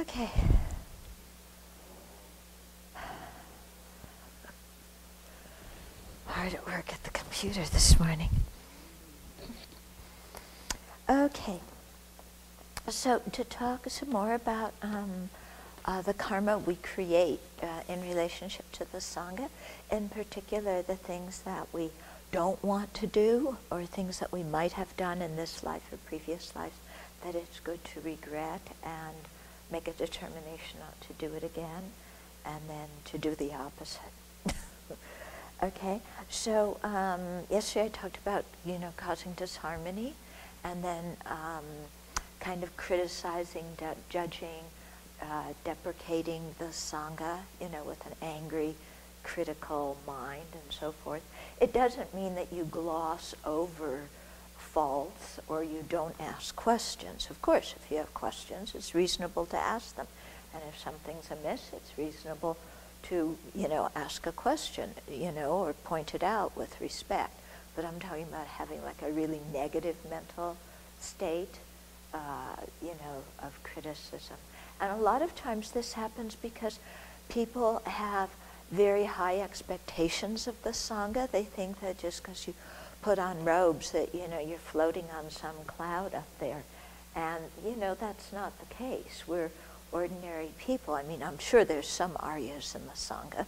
Okay. Hard at work at the computer this morning. Okay. So to talk some more about the karma we create in relationship to the Sangha, in particular the things that we don't want to do or things that we might have done in this life or previous lives, that it's good to regret and make a determination not to do it again, and then to do the opposite. Okay, so yesterday I talked about, causing disharmony, and then kind of criticizing, judging, deprecating the Sangha, with an angry, critical mind and so forth. It doesn't mean that you gloss over faults or you don't ask questions. Of course, if you have questions, it's reasonable to ask them. And if something's amiss, it's reasonable to, ask a question, or point it out with respect. But I'm talking about having like a really negative mental state, of criticism. And a lot of times this happens because people have very high expectations of the Sangha. They think that just because you put on robes that, you're floating on some cloud up there. And, that's not the case. We're ordinary people. I mean, I'm sure there's some Aryas in the Sangha,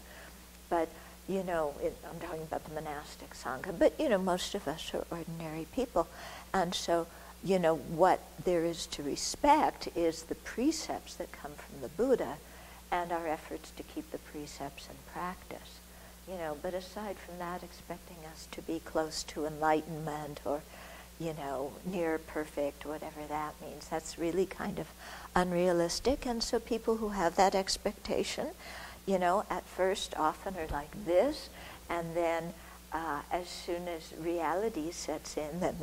but, I'm talking about the monastic Sangha, but, most of us are ordinary people. And so, what there is to respect is the precepts that come from the Buddha and our efforts to keep the precepts in practice. But aside from that, expecting us to be close to enlightenment or, near perfect, whatever that means, that's really kind of unrealistic. And so people who have that expectation, at first often are like this, and then as soon as reality sets in, then,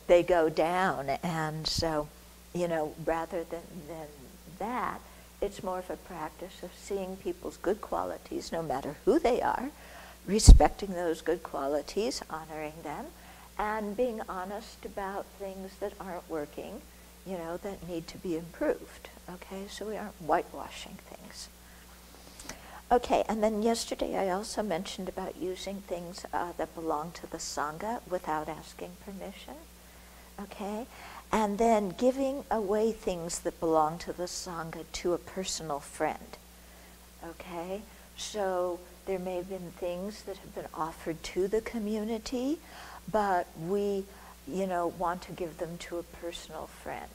they go down. And so, rather than that, it's more of a practice of seeing people's good qualities, no matter who they are, respecting those good qualities, honoring them, and being honest about things that aren't working, that need to be improved. Okay, so we aren't whitewashing things. Okay, and then yesterday I also mentioned about using things that belong to the Sangha without asking permission. Okay, and then giving away things that belong to the Sangha to a personal friend. Okay, so there may have been things that have been offered to the community, but we, want to give them to a personal friend.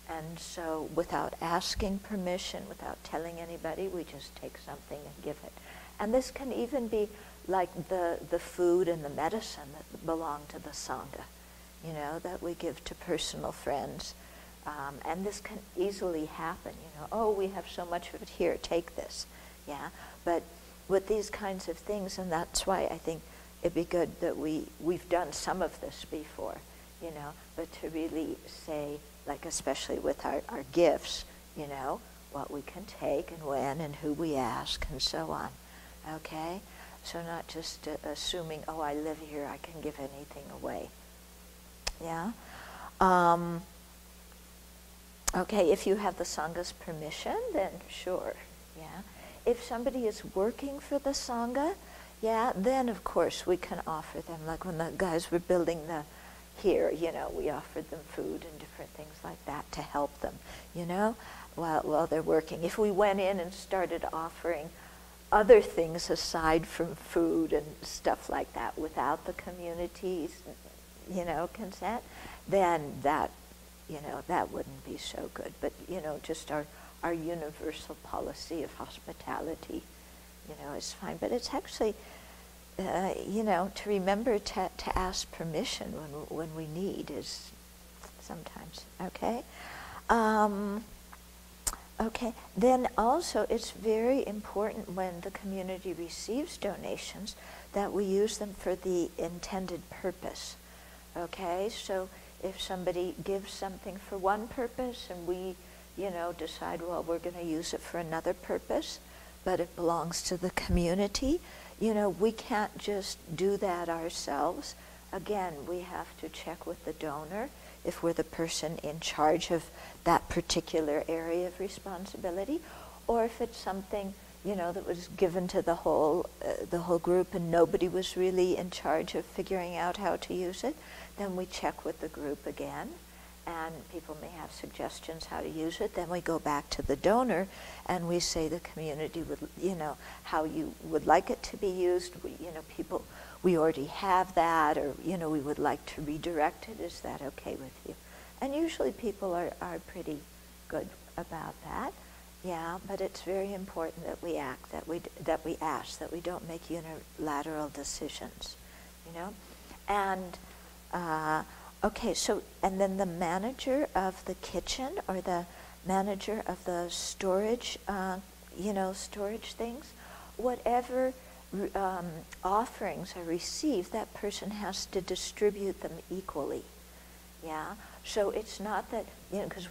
And so without asking permission, without telling anybody, we just take something and give it. And this can even be like the food and the medicine that belong to the Sangha, that we give to personal friends. And this can easily happen, oh, we have so much of it here, take this. Yeah, but with these kinds of things, and that's why I think it'd be good that we've done some of this before, but to really say, like especially with our gifts, what we can take and when and who we ask and so on, okay? So not just assuming, oh, I live here, I can give anything away, yeah? Okay, if you have the Sangha's permission, then sure, yeah? If somebody is working for the Sangha, yeah, then of course we can offer them, like when the guys were building here, we offered them food and different things like that to help them, while they're working. If we went in and started offering other things aside from food and stuff like that without the community's, consent, then that, that wouldn't be so good. But, just our universal policy of hospitality, is fine. But it's actually, to remember to ask permission when we need is sometimes, okay? Okay, then also it's very important when the community receives donations that we use them for the intended purpose, okay? So if somebody gives something for one purpose and we, decide, well, we're going to use it for another purpose, but it belongs to the community, we can't just do that ourselves. Again, we have to check with the donor, if we're the person in charge of that particular area of responsibility, or if it's something, you know, that was given to the whole group and nobody was really in charge of figuring out how to use it, then we check with the group again, and people may have suggestions how to use it. Then we go back to the donor and we say the community would, you know, how you would like it to be used. We already have that, or, you know, we would like to redirect it. Is that okay with you? And usually people are pretty good about that. Yeah, but it's very important that we act, that we ask, that we don't make unilateral decisions, you know? And, okay, so, and then the manager of the kitchen or the manager of the storage, storage things, whatever offerings are received, that person has to distribute them equally. Yeah, so it's not that, you know, because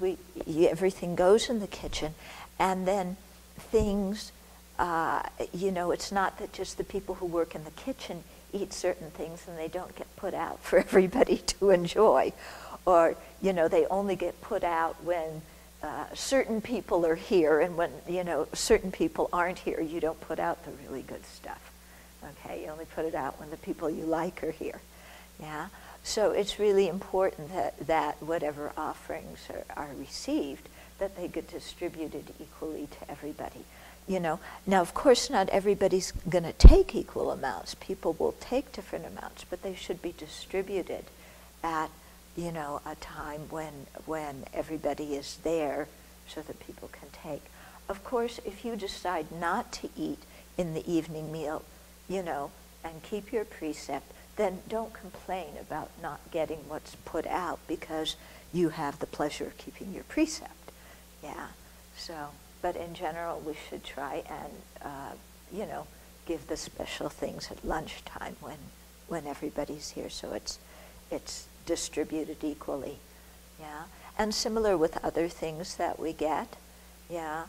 everything goes in the kitchen, and then things, it's not that just the people who work in the kitchen eat certain things and they don't get put out for everybody to enjoy, or, you know, they only get put out when certain people are here, and when, you know, certain people aren't here, you don't put out the really good stuff. Okay, you only put it out when the people you like are here. Yeah, so it's really important that whatever offerings are received, that they get distributed equally to everybody. You know, now of course not everybody's going to take equal amounts. People will take different amounts, but they should be distributed at, you know, a time when everybody is there so that people can take. Of course, if you decide not to eat in the evening meal, you know, and keep your precept, then don't complain about not getting what's put out, because you have the pleasure of keeping your precept. Yeah, so, but in general, we should try and, give the special things at lunchtime when everybody's here, so it's distributed equally. Yeah, and similar with other things that we get. Yeah,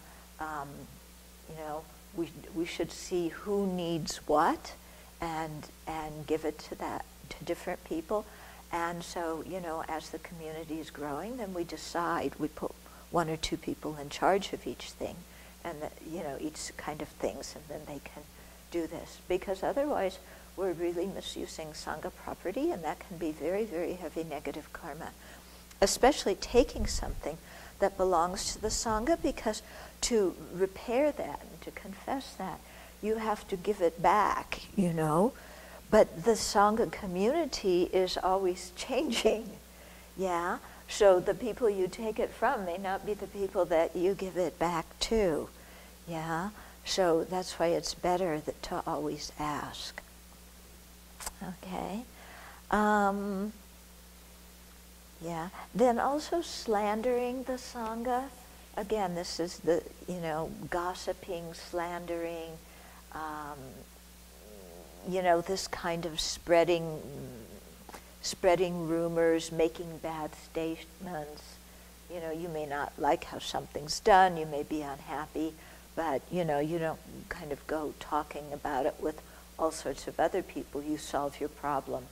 we should see who needs what, and give it to different people. And so, you know, as the community is growing, then we decide, we put one or two people in charge of each thing, and each kind of things, and then they can do this. Because otherwise, we're really misusing Sangha property, and that can be very, very heavy negative karma. Especially taking something that belongs to the Sangha, because to repair that and to confess that, you have to give it back, you know. But the Sangha community is always changing, yeah? So the people you take it from may not be the people that you give it back to, yeah? So that's why it's better to always ask. Okay. Yeah. Then also slandering the Sangha. Again, this is the, gossiping, slandering, this kind of spreading rumors, making bad statements. You know, you may not like how something's done, you may be unhappy, but, you don't kind of go talking about it with all sorts of other people. You solve your problem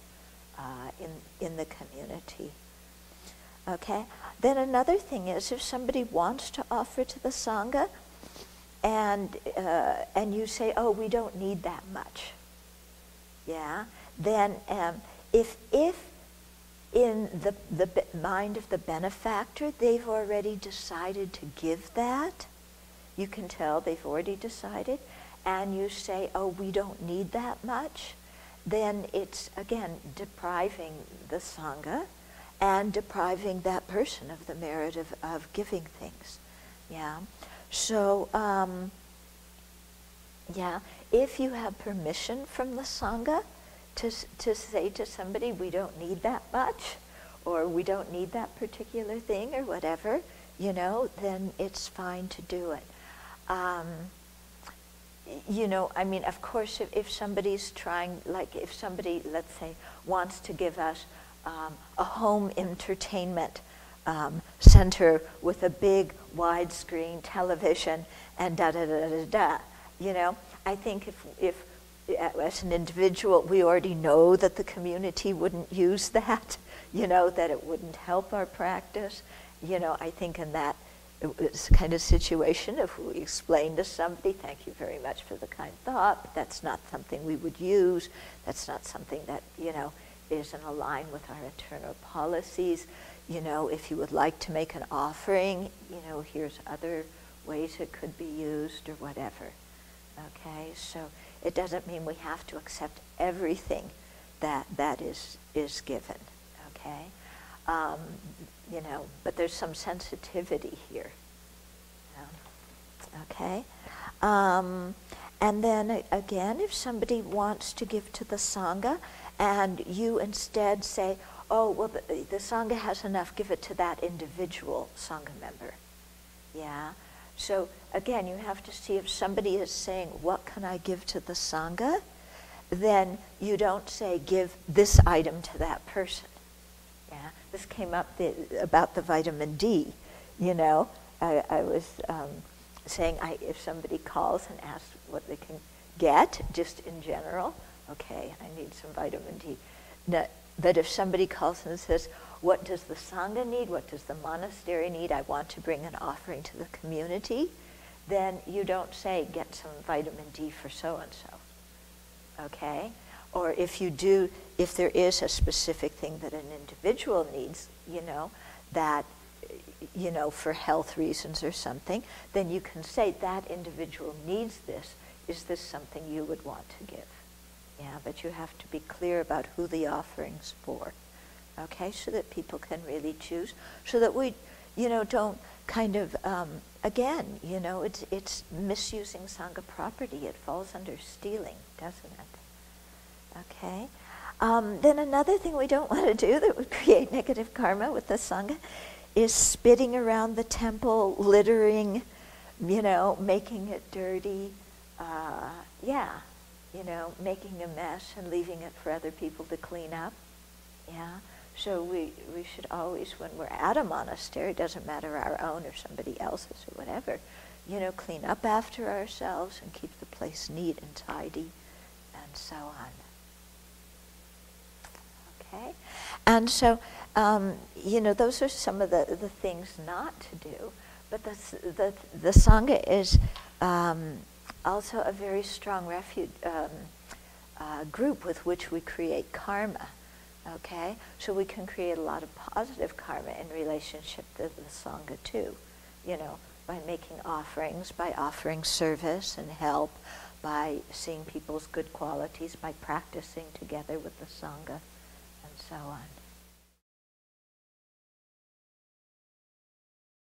in the community. Okay? Then another thing is, if somebody wants to offer to the Sangha, and you say, oh, we don't need that much, yeah, then if in the mind of the benefactor they've already decided to give that, you can tell they've already decided, and you say, oh, we don't need that much, then it's, again, depriving the Sangha and depriving that person of the merit of giving things. Yeah. So, if you have permission from the Sangha to say to somebody, we don't need that much, or we don't need that particular thing, or whatever, then it's fine to do it. Of course, if somebody's trying, like if somebody, let's say, wants to give us a home entertainment center with a big widescreen television and I think if as an individual we already know that the community wouldn't use that, that it wouldn't help our practice. I think in that kind of situation, if we explain to somebody, thank you very much for the kind thought, but that's not something we would use, that's not something that, isn't aligned with our internal policies. If you would like to make an offering, here's other ways it could be used or whatever. Okay, so it doesn't mean we have to accept everything that is given. Okay, but there's some sensitivity here. Okay, and then again, if somebody wants to give to the Sangha, and you instead say, oh, well, the Sangha has enough, give it to that individual Sangha member. Yeah? So again, you have to see if somebody is saying, what can I give to the Sangha? Then you don't say, give this item to that person. Yeah? This came up about the vitamin D. I was saying if somebody calls and asks what they can get, just in general, okay, I need some vitamin D. But if somebody calls and says, what does the Sangha need? What does the monastery need? I want to bring an offering to the community. Then you don't say, get some vitamin D for so-and-so. Okay? Or if there is a specific thing that an individual needs, that, for health reasons or something, then you can say that individual needs this. Is this something you would want to give? Yeah, but you have to be clear about who the offering's for. Okay, so that people can really choose, so that we, don't kind of, again, it's misusing Sangha property. It falls under stealing, doesn't it? Okay. Then another thing we don't want to do that would create negative karma with the Sangha is spitting around the temple, littering, making it dirty. Making a mess and leaving it for other people to clean up. Yeah. So we should always, when we're at a monastery, doesn't matter our own or somebody else's or whatever, clean up after ourselves and keep the place neat and tidy and so on. Okay? And so, those are some of the things not to do. But the Sangha is also a very strong refuge, group with which we create karma. Okay? So we can create a lot of positive karma in relationship to the Sangha too. By making offerings, by offering service and help, by seeing people's good qualities, by practicing together with the Sangha, and so on.